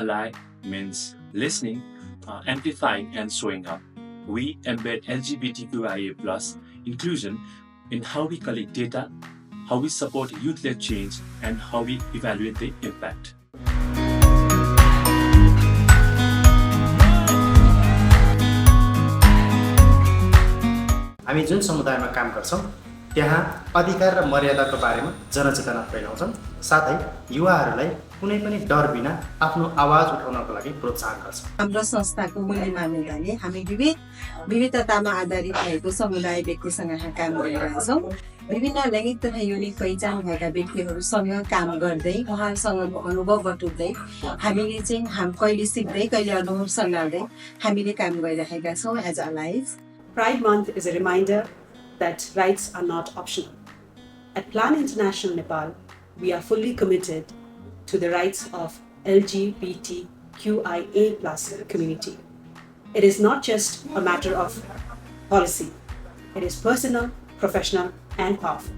ally means listening, amplifying, and showing up. We embed LGBTQIA+ inclusion in how we collect data, how we support youth-led change, and how we evaluate the impact. हामी जुन समुदायमा काम गर्छौँ त्यहाँ अधिकार र मर्यादाको बारेमा जनचेतना फैलाउँछौँ, साथै युवाहरूलाई कुनै पनि डर बिना आफ्नो आवाज उठाउनको लागि प्रोत्साहन गर्छौँ। हाम्रो संस्थाको मूल्य मान्यताले हामी विविधतामा आधारित भएको समुदाय व्यक्तिसँग काम गरिरहेछौँ। विभिन्न लैङ्गिक तथा युनिक पहिचान भएका व्यक्तिहरूसँग काम गर्दै उहाँहरूसँग अनुभव बटुल्दै हामीले चाहिँ कहिले सिक्दै कहिले अनुभव सल्लाउँदै हामीले काम गरिरहेका छौँ as allies. Pride Month is a reminder that rights are not optional. At Plan International Nepal, we are fully committed to the rights of LGBTQIA+ community. It is not just a matter of policy. It is personal, professional, and powerful.